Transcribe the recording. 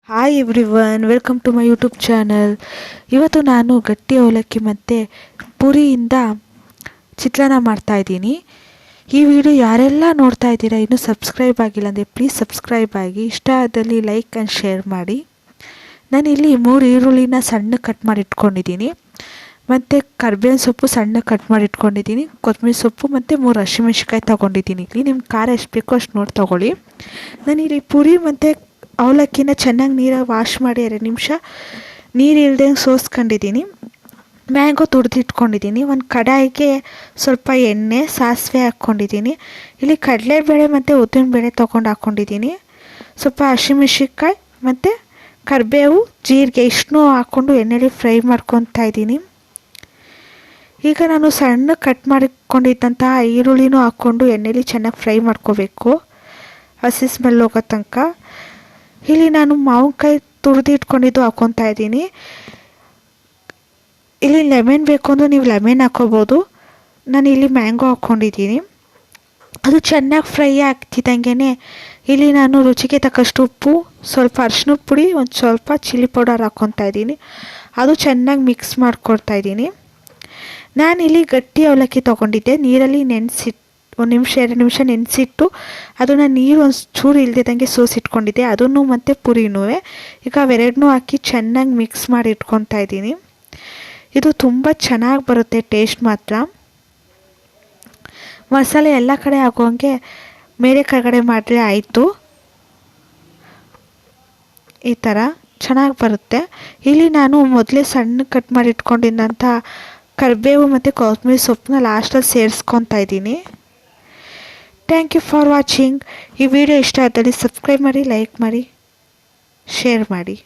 Hi everyone, welcome to my YouTube channel. ಇವತ್ತು ನಾನು ಗಟ್ಟಿ ಅವಲಕ್ಕಿ ಮತ್ತು ಪುರಿಯಿಂದ ಚಿತ್ರಾನ್ನ ಮಾಡ್ತಾಯಿದ್ದೀನಿ. ಈ ವಿಡಿಯೋ ಯಾರೆಲ್ಲ ನೋಡ್ತಾ ಇದ್ದೀರಾ ಇನ್ನೂ ಸಬ್ಸ್ಕ್ರೈಬ್ ಆಗಿಲ್ಲ ಅಂದರೆ ಪ್ಲೀಸ್ ಸಬ್ಸ್ಕ್ರೈಬ್ ಆಗಿ, ಇಷ್ಟ ಆದಲ್ಲಿ ಲೈಕ್ ಆ್ಯಂಡ್ ಶೇರ್ ಮಾಡಿ. ನಾನಿಲ್ಲಿ 3 ಈರುಳ್ಳಿನ ಸಣ್ಣ ಕಟ್ ಮಾಡಿ ಇಟ್ಕೊಂಡಿದ್ದೀನಿ, ಮತ್ತು ಕರ್ಬೇವಿನ ಸೊಪ್ಪು ಸಣ್ಣ ಕಟ್ ಮಾಡಿ ಇಟ್ಕೊಂಡಿದ್ದೀನಿ, ಕೊತ್ತಂಬರಿ ಸೊಪ್ಪು ಮತ್ತು 3 ಹಸಿಮೆಣ್ಸಿಕಾಯಿ ತೊಗೊಂಡಿದ್ದೀನಿ. ಇಲ್ಲಿ ನಿಮ್ಗೆ ಖಾರ ಎಷ್ಟು ಬೇಕೋ ಅಷ್ಟು ನೋಡಿ ತೊಗೊಳ್ಳಿ. ನಾನಿಲ್ಲಿ ಪುರಿ ಮತ್ತು ಅವಲಕ್ಕಿನ ಚೆನ್ನಾಗಿ ನೀರಾಗಿ ವಾಶ್ ಮಾಡಿ 2 ನಿಮಿಷ ನೀರು ಇಲ್ದಂಗೆ ಸೋಸ್ಕೊಂಡಿದ್ದೀನಿ. ಮ್ಯಾಂಗೋ ತುರಿದಿಟ್ಕೊಂಡಿದ್ದೀನಿ. ಒಂದು ಕಡಾಯಿಗೆ ಸ್ವಲ್ಪ ಎಣ್ಣೆ, ಸಾಸಿವೆ ಹಾಕ್ಕೊಂಡಿದ್ದೀನಿ. ಇಲ್ಲಿ ಕಡಲೆಬೇಳೆ ಮತ್ತು ಉದ್ದಿನಬೇಳೆ ಹಾಕ್ಕೊಂಡಿದ್ದೀನಿ. ಸ್ವಲ್ಪ ಹಸಿಮೆಣ್ಸಿನ್ಕಾಯಿ ಮತ್ತು ಕರಿಬೇವು, ಜೀರಿಗೆ ಇಷ್ಟನ್ನೂ ಹಾಕ್ಕೊಂಡು ಎಣ್ಣೆಲಿ ಫ್ರೈ ಮಾಡ್ಕೊತಾ ಇದ್ದೀನಿ. ಈಗ ನಾನು ಸಣ್ಣ ಕಟ್ ಮಾಡಿಕೊಂಡಿದ್ದಂತಹ ಈರುಳ್ಳಿನೂ ಹಾಕ್ಕೊಂಡು ಎಣ್ಣೆಲಿ ಚೆನ್ನಾಗಿ ಫ್ರೈ ಮಾಡ್ಕೋಬೇಕು, ಹಸಿ ಸ್ಮೆಲ್ ಹೋಗೋ ತನಕ. ಇಲ್ಲಿ ನಾನು ಮಾವಿನಕಾಯಿ ತುರಿದು ಇಟ್ಕೊಂಡಿದ್ದು ಹಾಕ್ಕೊತಾ ಇದ್ದೀನಿ. ಇಲ್ಲಿ ಲೆಮನ್ ಬೇಕು ಅಂದರೆ ನೀವು ಲೆಮನ್ ಹಾಕ್ಕೋಬೋದು. ನಾನು ಇಲ್ಲಿ ಮ್ಯಾಂಗೋ ಹಾಕ್ಕೊಂಡಿದ್ದೀನಿ. ಅದು ಚೆನ್ನಾಗಿ ಫ್ರೈ ಆಗ್ತಿದ್ದಂಗೆ ಇಲ್ಲಿ ನಾನು ರುಚಿಗೆ ತಕ್ಕಷ್ಟು ಉಪ್ಪು, ಸ್ವಲ್ಪ ಅರಿಶಿನದ ಪುಡಿ, ಒಂದು ಸ್ವಲ್ಪ ಚಿಲ್ಲಿ ಪೌಡರ್ ಹಾಕ್ಕೊತಾ ಇದ್ದೀನಿ. ಅದು ಚೆನ್ನಾಗಿ ಮಿಕ್ಸ್ ಮಾಡ್ಕೊಳ್ತಾ ಇದ್ದೀನಿ. ನಾನಿಲ್ಲಿ ಗಟ್ಟಿ ಅವಲಕ್ಕಿ ತೊಗೊಂಡಿದ್ದೆ, ನೀರಲ್ಲಿ ನೆನೆಸಿಟ್ಟು 1 ನಿಮಿಷ 2 ನಿಮಿಷ ನೆನೆಸಿಟ್ಟು ಅದನ್ನು ನೀರು ಒಂದು ಚೂರು ಇಲ್ದಿದ್ದಂಗೆ ಸೋಸಿಟ್ಕೊಂಡಿದ್ದೆ, ಅದನ್ನು ಮತ್ತು ಪುರಿನೂ. ಈಗ ಅವೆರಡನ್ನೂ ಹಾಕಿ ಚೆನ್ನಾಗಿ ಮಿಕ್ಸ್ ಮಾಡಿ ಇಟ್ಕೊತಾ ಇದ್ದೀನಿ. ಇದು ತುಂಬ ಚೆನ್ನಾಗಿ ಬರುತ್ತೆ, ಟೇಸ್ಟ್ ಮಾತ್ರ. ಮಸಾಲೆ ಎಲ್ಲ ಕಡೆ ಆಗೋಂಗೆ ಮೇಲೆ ಕೆಳಗಡೆ ಮಾಡಿದ್ರೆ ಆಯಿತು. ಈ ಥರ ಚೆನ್ನಾಗಿ ಬರುತ್ತೆ. ಇಲ್ಲಿ ನಾನು ಮೊದಲೇ ಸಣ್ಣ ಕಟ್ ಮಾಡಿ ಇಟ್ಕೊಂಡಿದ್ದಂಥ ಕರಿಬೇವು ಮತ್ತು ಕೊತ್ತಂಬರಿ ಸೊಪ್ಪನ್ನ ಲಾಸ್ಟಲ್ಲಿ ಸೇರಿಸ್ಕೊತಾ ಇದ್ದೀನಿ. Thank you for watching. ಈ ವಿಡಿಯೋ ಇಷ್ಟ ಆದಲ್ಲಿ ಸಬ್ಸ್ಕ್ರೈಬ್ ಮಾಡಿ, ಲೈಕ್ ಮಾಡಿ, ಶೇರ್ ಮಾಡಿ.